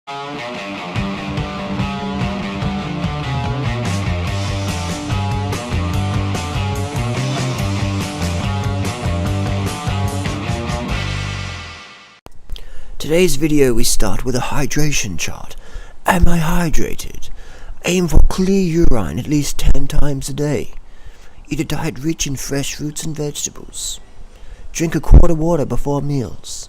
Today's video we start with a hydration chart. Am I hydrated? Aim for clear urine at least 10 times a day. Eat a diet rich in fresh fruits and vegetables. Drink a quart of water before meals.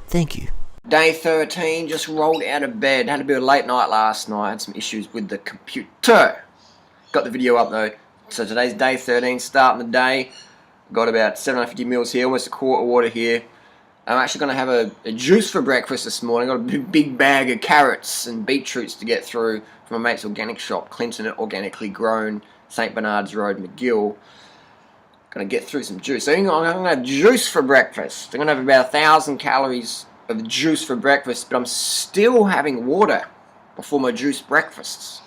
Thank you. Day 13, just rolled out of bed. Had a bit of a late night last night. Had some issues with the computer. Got the video up though. So today's day 13, starting the day. Got about 750 mils here, almost a quart of water here. I'm actually going to have a juice for breakfast this morning. Got a big bag of carrots and beetroots to get through from my mate's organic shop, Clinton Organically Grown, St. Bernard's Road, McGill. Going to get through some juice. So I'm going to have juice for breakfast. I'm going to have about 1,000 calories of juice for breakfast, but I'm still having water before my juice breakfasts.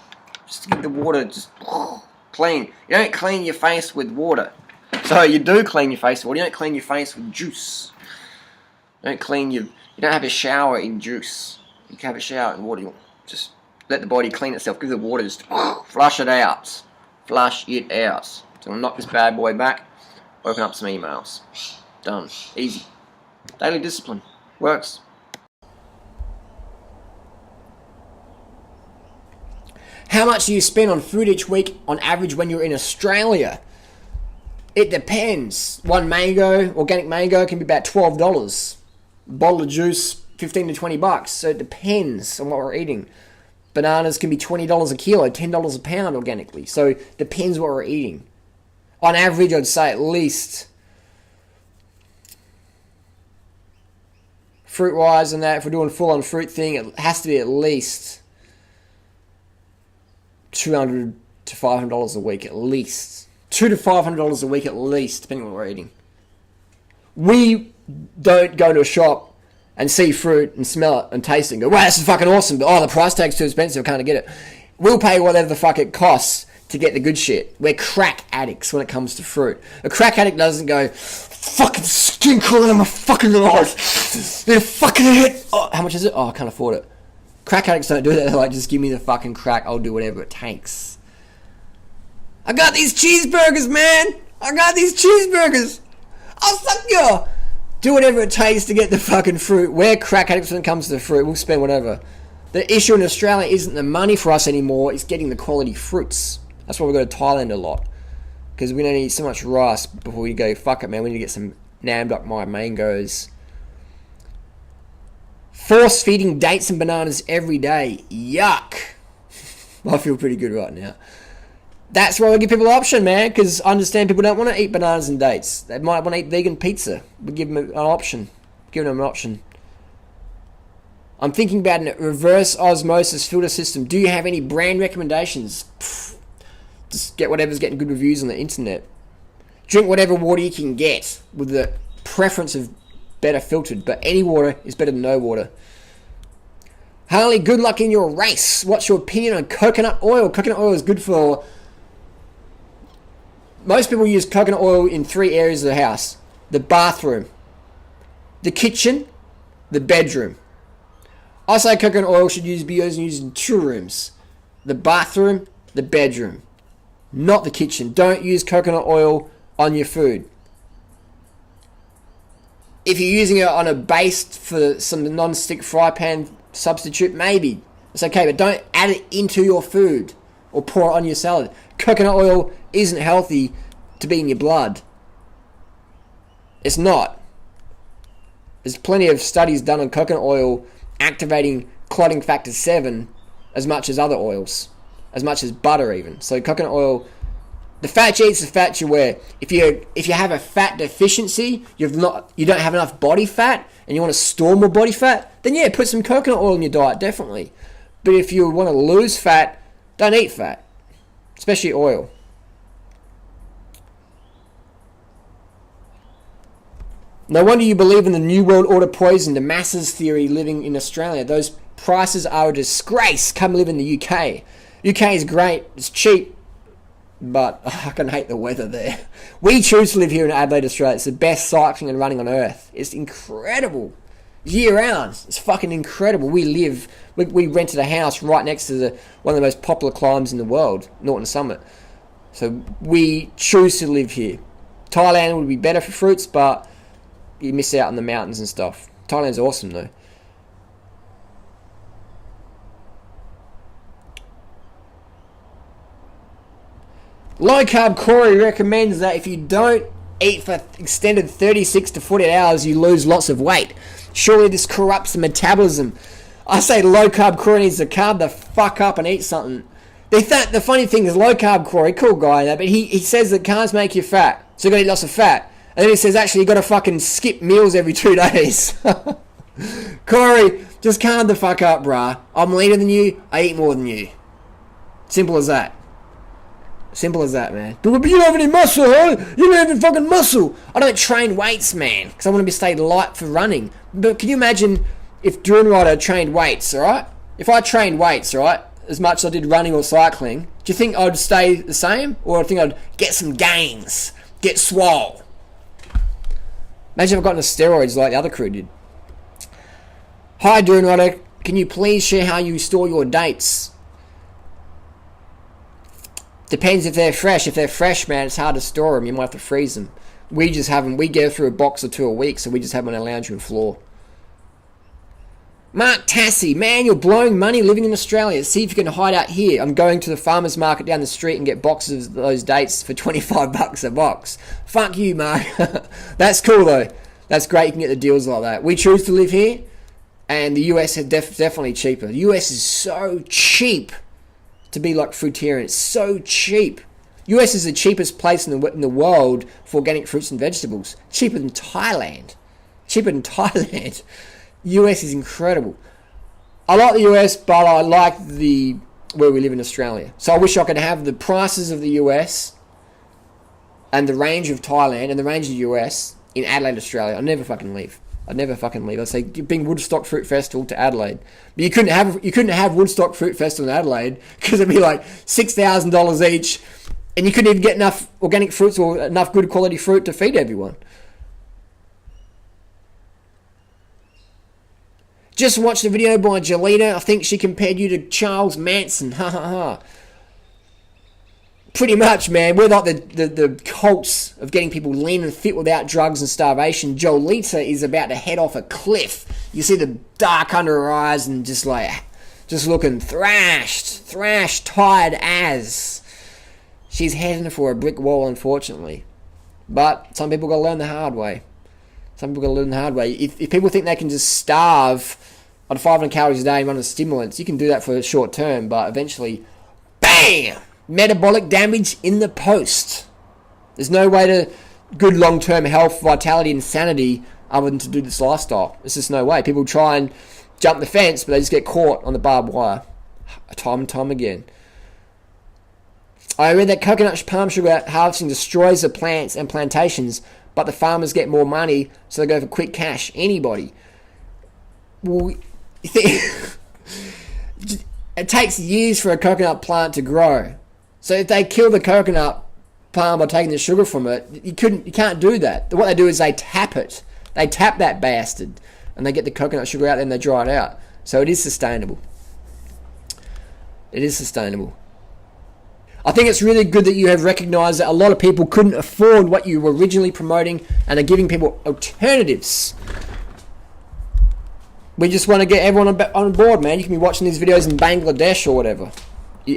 Just to get the water just clean. You don't clean your face with water. So you do clean your face with water. You don't clean your face with juice. You don't have a shower in juice. You can have a shower in water. You just let the body clean itself. Give the water, just flush it out. Flush it out. So I'll knock this bad boy back. Open up some emails. Done. Easy. Daily discipline. Works. How much do you spend on food each week on average when you're in Australia? It depends. One mango, organic mango, can be about $12. Bottle of juice, 15 to 20 bucks. So it depends on what we're eating. Bananas can be $20 a kilo, $10 a pound organically. So it depends what we're eating. On average, I'd say at least, fruit-wise and that, if we're doing full-on fruit thing, it has to be at least $200 to $500 a week, at least. $200 to $500 a week at least, depending on what we're eating. We don't go to a shop and see fruit and smell it and taste it and go, wow, this is fucking awesome, but the price tag's too expensive, I can't get it. We'll pay whatever the fuck it costs to get the good shit. We're crack addicts when it comes to fruit. A crack addict doesn't go, fucking skin crawling on my fucking eyes. Need a fucking hit. Oh, how much is it? Oh, I can't afford it. Crack addicts don't do that. They're like, just give me the fucking crack, I'll do whatever it takes. I got these cheeseburgers, man. I got these cheeseburgers. I'll suck you. Do whatever it takes to get the fucking fruit. We're crack addicts when it comes to the fruit. We'll spend whatever. The issue in Australia isn't the money for us anymore. It's getting the quality fruits. That's why we go to Thailand a lot. Because we don't eat so much rice before we go, fuck it, man. We need to get some Namdok My mangoes. Force feeding dates and bananas every day. Yuck. I feel pretty good right now. That's why we give people an option, man, because I understand people don't want to eat bananas and dates. They might want to eat vegan pizza. We give them an option. Giving them an option. I'm thinking about a reverse osmosis filter system. Do you have any brand recommendations? Just get whatever's getting good reviews on the internet. Drink whatever water you can get with the preference of better filtered, but any water is better than no water. Harley, good luck in your race. What's your opinion on coconut oil? Coconut oil is good for... Most people use coconut oil in 3 areas of the house. The bathroom, the kitchen, the bedroom. I say coconut oil should be used in 2 rooms. The bathroom, the bedroom. Not the kitchen. Don't use coconut oil on your food. If you're using it on a base for some non-stick fry pan substitute, maybe. It's okay, but don't add it into your food or pour it on your salad. Coconut oil isn't healthy to be in your blood. It's not. There's plenty of studies done on coconut oil activating clotting factor 7 as much as other oils, as much as butter even. So coconut oil, the fat you eat is the fat you wear. If you have a fat deficiency, you don't have enough body fat, and you want to store more body fat, then yeah, put some coconut oil in your diet, definitely. But if you want to lose fat, don't eat fat, especially oil. No wonder you believe in the New World Order poison, the masses theory living in Australia. Those prices are a disgrace. Come live in the UK. UK is great, it's cheap, but I can hate the weather there. We choose to live here in Adelaide, Australia. It's the best cycling and running on earth. It's incredible. year round. It's fucking incredible. We rented a house right next to one of the most popular climbs in the world, Norton Summit. So we choose to live here. Thailand would be better for fruits, but you miss out on the mountains and stuff. Thailand's awesome though. Low carb Corey recommends that if you don't eat for extended 36 to 48 hours, you lose lots of weight. Surely this corrupts the metabolism. I say low carb Corey needs to carb the fuck up and eat something. The funny thing is, low carb Corey, cool guy, but he says that carbs make you fat, so you got to eat lots of fat. And then he says actually you got to fucking skip meals every 2 days. Corey, just calm the fuck up, bruh. I'm leaner than you. I eat more than you. Simple as that. Simple as that, man. But you don't have any muscle, huh? You don't have any fucking muscle. I don't train weights, man, because I want to stay light for running. But can you imagine if Durianrider trained weights, alright? If I trained weights, alright, as much as I did running or cycling, do you think I'd stay the same? Or I think I'd get some gains, get swole? Imagine if I got into steroids like the other crew did. Hi, Durianrider. Can you please share how you store your dates? Depends if they're fresh. If they're fresh, man, it's hard to store them. You might have to freeze them. We just have them. We go through a box or two a week, so we just have them on our lounge room floor. Mark Tassie, man, you're blowing money living in Australia. See if you can hide out here. I'm going to the farmer's market down the street and get boxes of those dates for $25 a box. Fuck you, Mark. That's cool, though. That's great. You can get the deals like that. We choose to live here, and the US is definitely cheaper. The US is so cheap to be like fruitarian. It's so cheap. US is the cheapest place in the world for organic fruits and vegetables. Cheaper than Thailand. US is incredible. I like the US, but I like where we live in Australia. So I wish I could have the prices of the US and the range of Thailand and the range of the US in Adelaide, Australia. I'd never fucking leave. I'd say bring Woodstock Fruit Festival to Adelaide. But you couldn't have Woodstock Fruit Festival in Adelaide because it'd be like $6,000 each, and you couldn't even get enough organic fruits or enough good quality fruit to feed everyone. Just watched the video by Jolita. I think she compared you to Charles Manson. Ha ha ha. Pretty much, man. We're like the cults of getting people lean and fit without drugs and starvation. Jolita is about to head off a cliff. You see the dark under her eyes and just looking thrashed, tired as. She's heading for a brick wall, unfortunately. But some people got to learn the hard way. If people think they can just starve on 500 calories a day and run on stimulants, you can do that for a short term, but eventually, BAM! Metabolic damage in the post. There's no way to good long-term health, vitality, and sanity other than to do this lifestyle. There's just no way. People try and jump the fence, but they just get caught on the barbed wire. Time and time again. I read that coconut palm sugar harvesting destroys the plants and plantations, but the farmers get more money, so they go for quick cash. Anybody. Well, it takes years for a coconut plant to grow. So if they kill the coconut palm by taking the sugar from it, you can't do that. What they do is they tap it. They tap that bastard, and they get the coconut sugar out, and they dry it out. So it is sustainable. I think it's really good that you have recognised that a lot of people couldn't afford what you were originally promoting and are giving people alternatives. We just want to get everyone on board, man. You can be watching these videos in Bangladesh or whatever.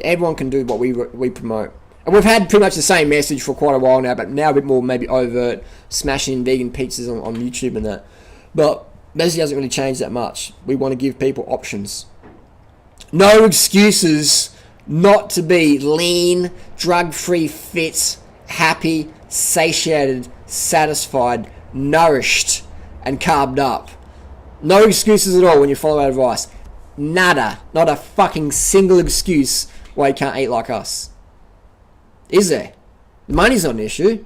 Everyone can do what we promote. And we've had pretty much the same message for quite a while now, but now a bit more maybe overt, smashing vegan pizzas on YouTube and that. But basically doesn't really change that much. We want to give people options. No excuses not to be lean, drug-free, fit, happy, satiated, satisfied, nourished, and carbed up. No excuses at all when you follow our advice. Nada. Not a fucking single excuse why you can't eat like us. Is there? Money's not an issue.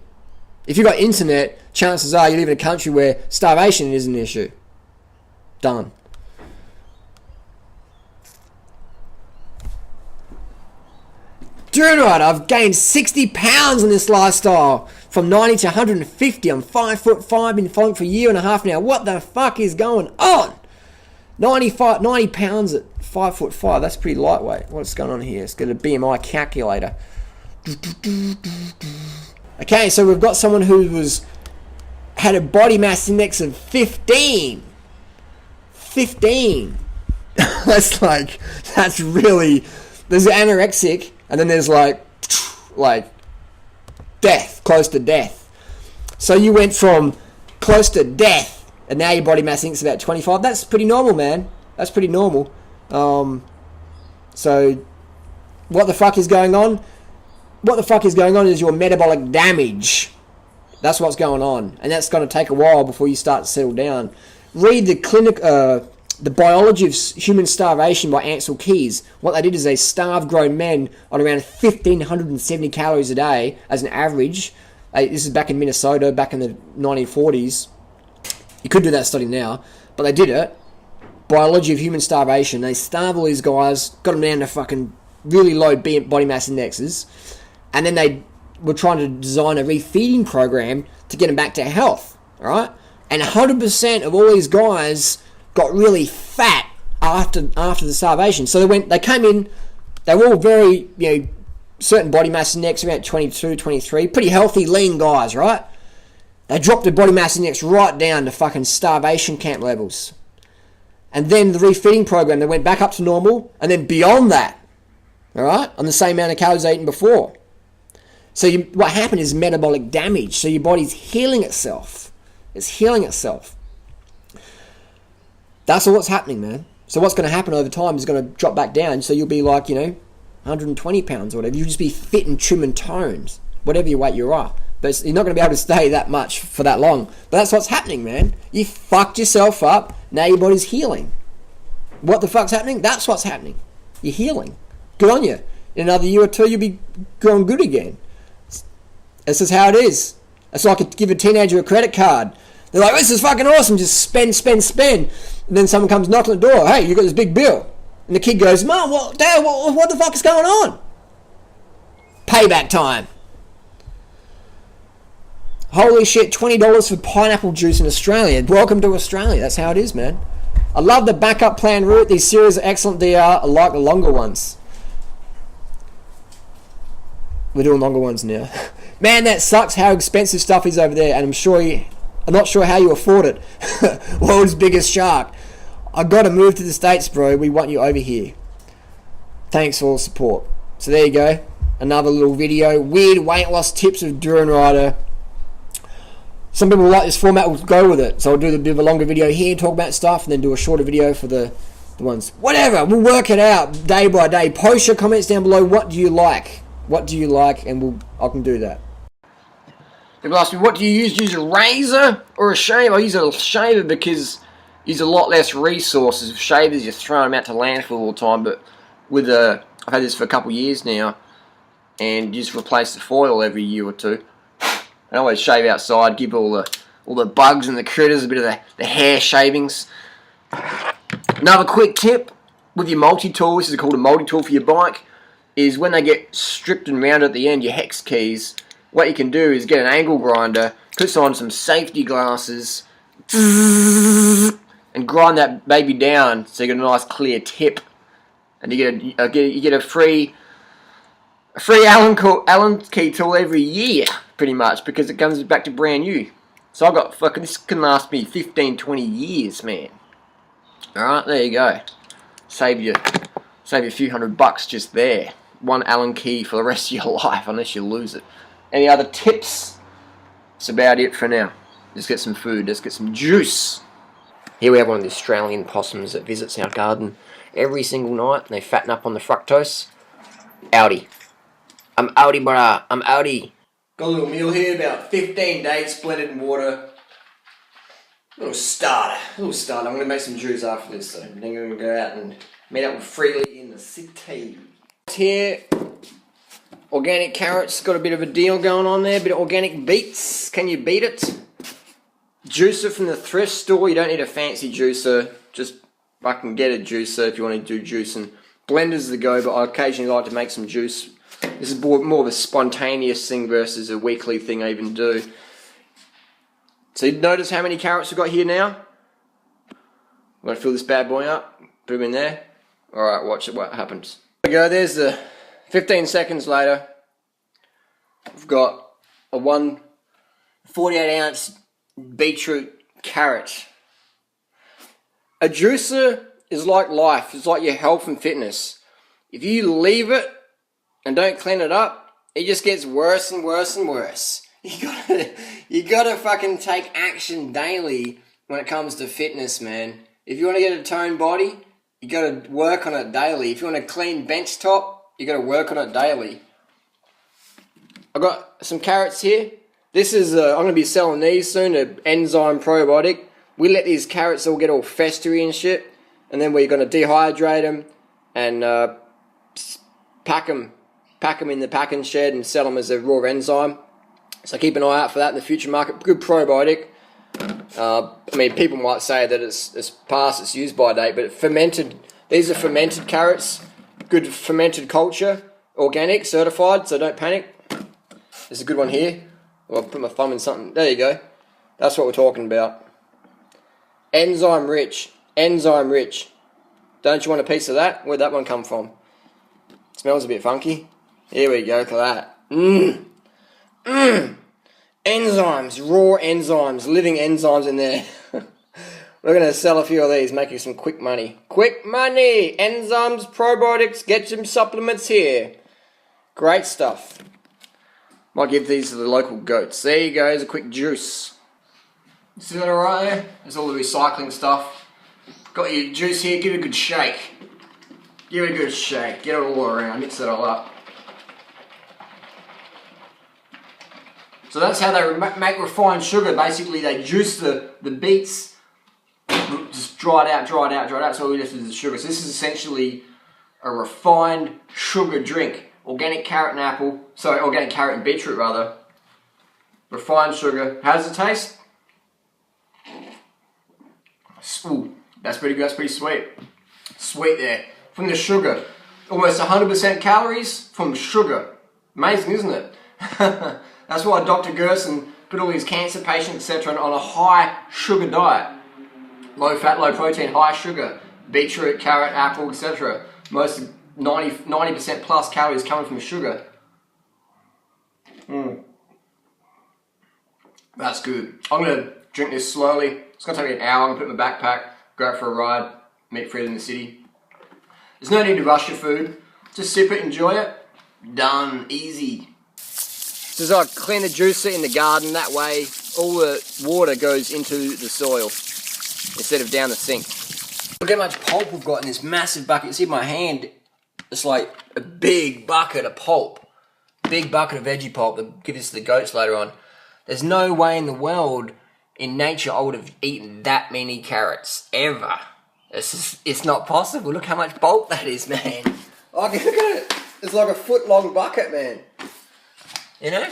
If you've got internet, chances are you live in a country where starvation is an issue. Done. Durianrider, I've gained 60 pounds in this lifestyle. from 90 to 150. I'm 5'5", been following for a year and a half now. What the fuck is going on? 90 pounds at 5'5". That's pretty lightweight. What's going on here? Let's get a BMI calculator. Okay, so we've got someone who had a body mass index of 15. 15. That's really... There's anorexic, and then there's like death, close to death. So you went from close to death, and now your body mass index is about 25. That's pretty normal, man. That's pretty normal. So what the fuck is going on? What the fuck is going on is your metabolic damage. That's what's going on, and that's going to take a while before you start to settle down. Read the Biology of Human Starvation by Ansel Keys. What they did is they starved grown men on around 1,570 calories a day as an average. This is back in Minnesota, back in the 1940s. You could do that study now, but they did it. Biology of Human Starvation. They starved all these guys, got them down to fucking really low body mass indexes, and then they were trying to design a refeeding program to get them back to health, alright? And 100% of all these guys got really fat after the starvation. So they came in, they were all very, certain body mass index, around 22, 23, pretty healthy, lean guys, right? They dropped their body mass index right down to fucking starvation camp levels. And then the refeeding program, they went back up to normal, and then beyond that, alright, on the same amount of calories they eaten before. So what happened is metabolic damage. So your body's healing itself. It's healing itself. That's all what's happening, man. So what's going to happen over time is going to drop back down. So you'll be like, 120 pounds or whatever. You'll just be fit and trim and toned, whatever your weight you are. But you're not going to be able to stay that much for that long. But that's what's happening, man. You fucked yourself up. Now your body's healing. What the fuck's happening? That's what's happening. You're healing. Good on you. In another year or two, you'll be going good again. This is how it is. It's like give a teenager a credit card. They're like, this is fucking awesome. Just spend. And then someone comes knocking on the door. Hey, you got this big bill. And the kid goes, Mom, Dad, what the fuck is going on? Payback time. Holy shit, $20 for pineapple juice in Australia. Welcome to Australia. That's how it is, man. I love the backup plan route. These series are excellent DR. I like the longer ones. We're doing longer ones now. Man, that sucks how expensive stuff is over there, and I'm not sure how you afford it. World's biggest shark. I gotta move to the States, bro. We want you over here. Thanks for all the support. So there you go. Another little video. Weird weight loss tips of Durianrider. Some people like this format, will go with it. So I'll do a bit of a longer video here, talk about stuff, and then do a shorter video for the ones. Whatever, we'll work it out day by day. Post your comments down below. What do you like? What do you like? And I can do that. People ask me, what do you use? Do you use a razor or a shaver? I use a shaver because you use a lot less resources. With shavers, you're throwing them out to landfill all the time. But with I've had this for a couple of years now, and you just replace the foil every year or two. I always shave outside, give all the bugs and the critters a bit of the hair shavings. Another quick tip with your multi-tool, this is called a multi-tool for your bike, is when they get stripped and rounded at the end, your hex keys, what you can do is get an angle grinder, put on some safety glasses, and grind that baby down so you get a nice clear tip. And you get a free Allen key tool every year, pretty much, because it comes back to brand new. So I got this can last me 15, 20 years, man. Alright, there you go. Save you a few $100 just there. One Allen key for the rest of your life, unless you lose it. Any other tips? That's about it for now. Let's get some food, let's get some juice. Here we have one of the Australian possums that visits our garden every single night, and they fatten up on the fructose. Outie. I'm outie, brah. I'm outie. Got a little meal here, about 15 dates blended in water. Little starter. I'm going to make some juice after this, so then I'm going to go out and meet up with Freelee in the city. Here, organic carrots. Got a bit of a deal going on there. A bit of organic beets. Can you beat it? Juicer from the thrift store. You don't need a fancy juicer. Just fucking get a juicer if you want to do juicing. Blenders the go, but I occasionally like to make some juice This is more of a spontaneous thing versus a weekly thing I even do. So you notice how many carrots we've got here now? I'm going to fill this bad boy up. Put them in there. Alright, watch it, what happens. There we go, there's the 15 seconds later. We've got a 48 ounce beetroot carrot. A juicer is like life. It's like your health and fitness. If you leave it and don't clean it up, it just gets worse and worse and worse. You gotta fucking take action daily when it comes to fitness, man. If you want to get a toned body, you gotta work on it daily. If you want a clean bench top, you gotta work on it daily. I've got some carrots here. This is, I'm gonna be selling these soon, an enzyme probiotic. We let these carrots all get all festery and shit, and then we're gonna dehydrate them and pack them in the packing shed and sell them as a raw enzyme. So keep an eye out for that in the future market. Good probiotic. I mean, people might say that it's past its use by date, but these are fermented carrots. Good fermented culture, organic, certified, so don't panic. There's a good one here. I'll put my thumb in something. There you go. That's what we're talking about. Enzyme rich. Enzyme rich. Don't you want a piece of that? Where'd that one come from? Smells a bit funky. Here we go, look at that. Enzymes, raw enzymes, living enzymes in there. We're going to sell a few of these, make you some quick money. Quick money! Enzymes, probiotics, get some supplements here. Great stuff. Might give these to the local goats. There you go, there's a quick juice. See that alright there? There's all the recycling stuff. Got your juice here, give it a good shake. Give it a good shake, get it all around, mix it all up. So that's how they make refined sugar. Basically, they juice the beets, just dry it out. So all we left is the sugar. So this is essentially a refined sugar drink. Organic carrot and beetroot rather. Refined sugar. How does it taste? Ooh, that's pretty good. That's pretty sweet. Sweet there. From the sugar. Almost 100% calories from sugar. Amazing, isn't it? That's why Dr. Gerson put all these cancer patients, etc., on a high sugar diet. Low fat, low protein, high sugar. Beetroot, carrot, apple, etc. Most 90% plus calories coming from sugar. That's good. I'm going to drink this slowly. It's going to take me an hour. I'm going to put it in my backpack, go out for a ride, meet Fred in the city. There's no need to rush your food. Just sip it, enjoy it. Done. Easy. So I clean the juicer in the garden, that way all the water goes into the soil instead of down the sink. Look how much pulp we've got in this massive bucket. You see my hand, it's like a big bucket of pulp. Big bucket of veggie pulp that give this to the goats later on. There's no way in the world, in nature, I would have eaten that many carrots, ever. It's not possible. Look how much pulp that is, man. Look at it. It's like a foot-long bucket, man. You know?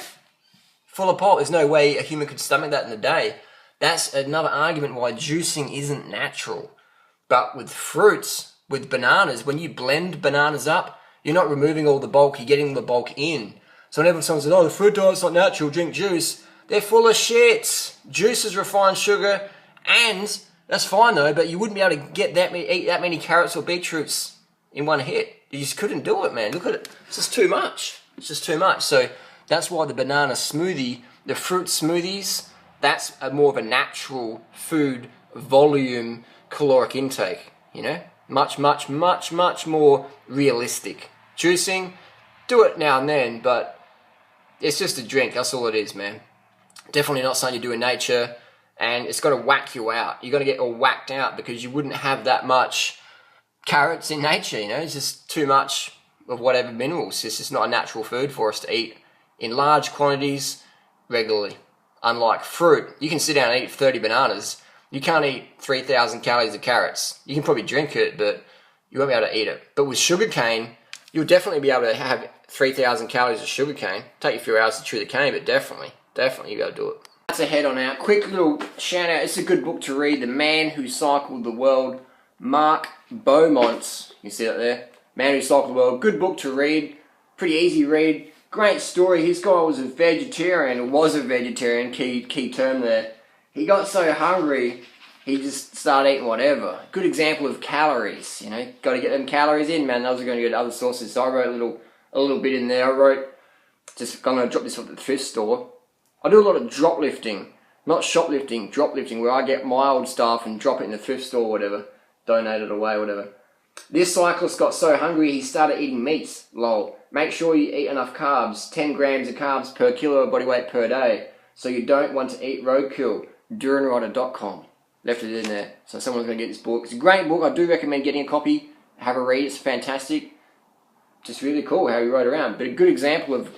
Full of pulp. There's no way a human could stomach that in a day. That's another argument why juicing isn't natural. But with fruits, with bananas, when you blend bananas up, you're not removing all the bulk, you're getting the bulk in. So whenever someone says, oh, the fruit diet's not natural, drink juice, they're full of shit. Juice is refined sugar, and that's fine though, but you wouldn't be able to get eat that many carrots or beetroots in one hit. You just couldn't do it, man. Look at it. It's just too much. It's just too much. So that's why the banana smoothie, the fruit smoothies, that's more of a natural food volume caloric intake, you know? Much more realistic. Juicing, do it now and then, but it's just a drink, that's all it is, man. Definitely not something you do in nature, and it's got to whack you out. You're going to get all whacked out because you wouldn't have that much carrots in nature, you know? It's just too much of whatever minerals. It's just not a natural food for us to eat in large quantities regularly. Unlike fruit, you can sit down and eat 30 bananas. You can't eat 3,000 calories of carrots. You can probably drink it, but you won't be able to eat it. But with sugarcane, you'll definitely be able to have 3,000 calories of sugarcane. Take you a few hours to chew the cane, but definitely you'll be able to do it. That's a head on out. Quick little shout out. It's a good book to read. The Man Who Cycled the World. Mark Beaumont. You see that there? Man Who Cycled the World. Good book to read. Pretty easy read. Great story. His guy was a vegetarian, key term there. He got so hungry, he just started eating whatever. Good example of calories, you know. Got to get them calories in, man. Those are going to get other sources. So I wrote a little bit in there. I'm going to drop this off at the thrift store. I do a lot of drop lifting. Not shoplifting, drop lifting, where I get my old stuff and drop it in the thrift store or whatever. Donate it away, whatever. This cyclist got so hungry he started eating meats. Lol. Make sure you eat enough carbs. 10 grams of carbs per kilo of body weight per day. So you don't want to eat roadkill. Durianrider.com. Left it in there. So someone's going to get this book. It's a great book. I do recommend getting a copy. Have a read. It's fantastic. Just really cool how he wrote around. But a good example of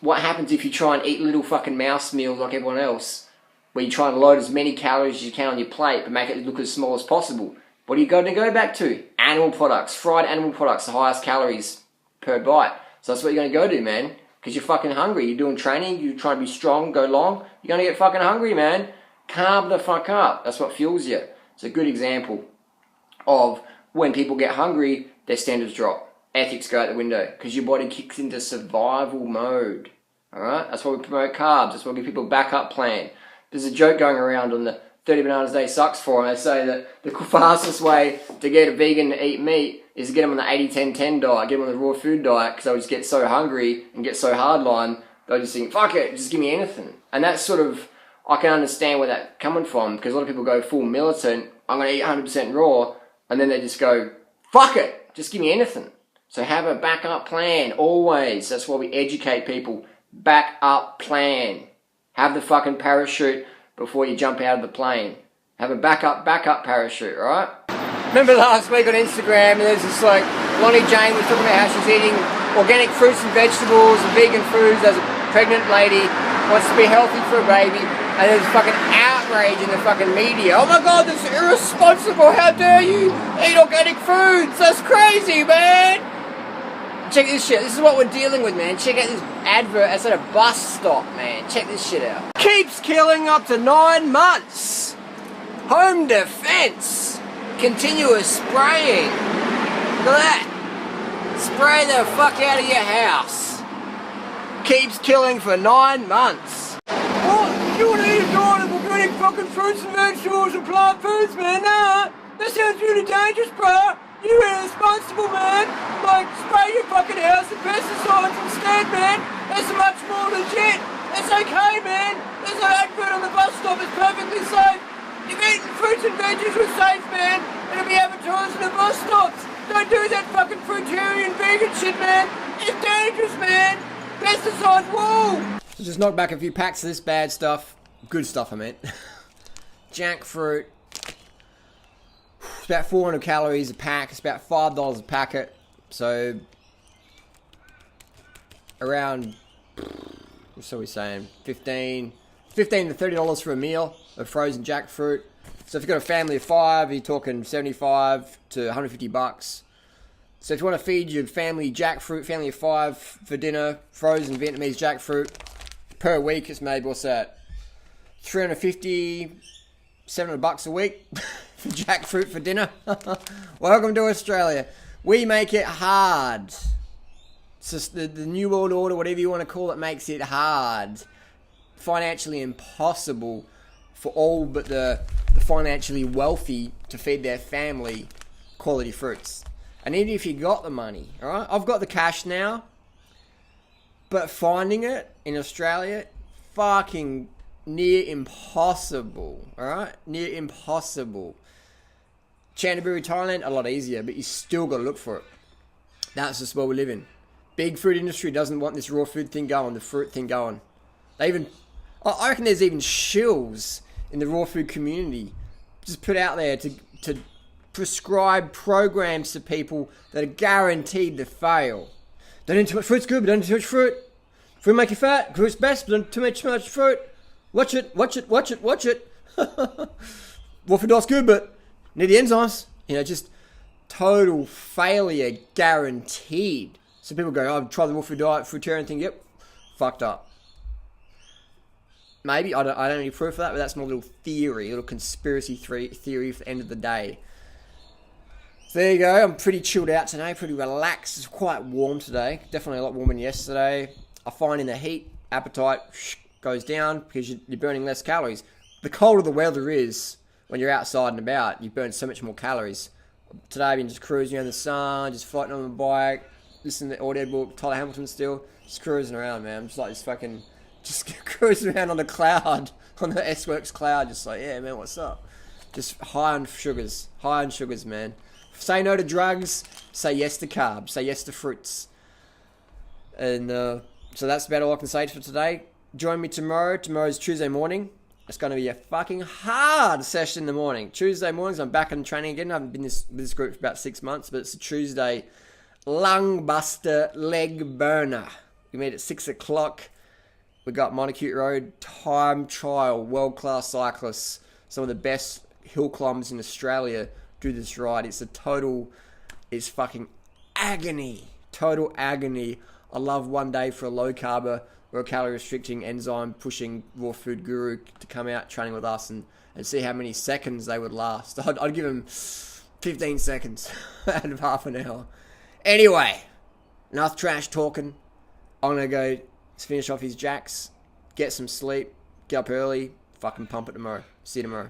what happens if you try and eat little fucking mouse meals like everyone else. Where you try and load as many calories as you can on your plate but make it look as small as possible. What are you going to go back to? Animal products. Fried animal products. The highest calories per bite. So that's what you're going to go do, man. Because you're fucking hungry. You're doing training. You're trying to be strong, go long. You're going to get fucking hungry, man. Carb the fuck up. That's what fuels you. It's a good example of when people get hungry, their standards drop. Ethics go out the window. Because your body kicks into survival mode. Alright? That's why we promote carbs. That's why we give people a backup plan. There's a joke going around on the 30 bananas a day sucks for them. They say that the fastest way to get a vegan to eat meat is to get them on the 80-10-10 diet, get them on the raw food diet, because they'll just get so hungry and get so hardline, they'll just think, fuck it, just give me anything. And that's sort of, I can understand where that's coming from, because a lot of people go full militant, I'm going to eat 100% raw, and then they just go, fuck it, just give me anything. So have a backup plan, always. That's why we educate people. Backup plan. Have the fucking parachute before you jump out of the plane. Have a backup parachute, alright? Remember last week on Instagram, there's this like, Lonnie Jane was talking about how she's eating organic fruits and vegetables and vegan foods as a pregnant lady, wants to be healthy for a baby, and there's fucking outrage in the fucking media. Oh my god, that's irresponsible, how dare you eat organic foods, that's crazy, man! Check this shit, this is what we're dealing with, man. Check out this advert, it's at a bus stop, man. Check this shit out. Keeps killing up to 9 months. Home defense. Continuous spraying. Look at that. Spray the fuck out of your house. Keeps killing for 9 months. What? You want to eat a diet of organic fucking fruits and vegetables and plant foods, man? Nah, that sounds really dangerous, bro. You're irresponsible, man. Like, spray your fucking house with pesticides instead, man. That's much more legit. That's okay, man. There's an advert on the bus stop. It's perfectly safe. If eating fruits and veggies was safe, man, it'll be advertised on the bus stops. Don't do that fucking fruitarian vegan shit, man. It's dangerous, man. Pesticides, whoa. So just knock back a few packs of this bad stuff. Good stuff, I meant. Jackfruit. It's about 400 calories a pack. It's about $5 a packet. So, around, what are we saying, $15 to $30 for a meal of frozen jackfruit. So if you've got a family of 5, you're talking $75 to $150. So if you want to feed your family jackfruit, family of 5 for dinner, frozen Vietnamese jackfruit, per week it's maybe, what's that, $350, $700 a week for jackfruit for dinner. Welcome to Australia. We make it hard. It's just the New World Order, whatever you want to call it, makes it hard. Financially impossible for all but the financially wealthy to feed their family quality fruits. And even if you got the money, alright? I've got the cash now, but finding it in Australia, fucking near impossible, alright? Near impossible. Chantaburi, Thailand, a lot easier, but you still got to look for it. That's just where we live in. Big food industry doesn't want this raw food thing going, the fruit thing going. I reckon there's even shills in the raw food community just put out there to prescribe programs to people that are guaranteed to fail. Don't eat too much fruit's good, but don't eat too much fruit. Fruit make you fat, fruit's best, but don't too much fruit. Watch it. Raw food diet's good, but need the enzymes. You know, just total failure guaranteed. So people go, oh, try the raw food diet, fruitarian thing, yep, fucked up. Maybe, I don't have any proof of that, but that's my little theory, little conspiracy theory for the end of the day. So there you go. I'm pretty chilled out today, pretty relaxed. It's quite warm today. Definitely a lot warmer than yesterday. I find in the heat, appetite goes down because you're burning less calories. The colder the weather is, when you're outside and about, you burn so much more calories. Today I've been just cruising around the sun, just floating on my bike, listening to audiobook, Tyler Hamilton still, just cruising around, man. I'm just like this fucking, just cruising around on the cloud, on the S-Works cloud, just like, yeah, man, what's up? Just high on sugars, man. Say no to drugs, say yes to carbs, say yes to fruits. And so that's about all I can say for today. Join me tomorrow. Tomorrow's Tuesday morning. It's going to be a fucking hard session in the morning. Tuesday mornings, I'm back in training again. I haven't been with this group for about 6 months, but it's a Tuesday lung buster leg burner. We meet at 6 o'clock. We got Monacute Road time trial, world-class cyclists, some of the best hill climbers in Australia do this ride. It's fucking agony. Total agony. I love one day for a low carber or a calorie restricting, enzyme pushing raw food guru to come out training with us and see how many seconds they would last. I'd give them 15 seconds out of half an hour. Anyway, enough trash talking. I'm going to go finish off his jacks, get some sleep, get up early, fucking pump it tomorrow. See you tomorrow.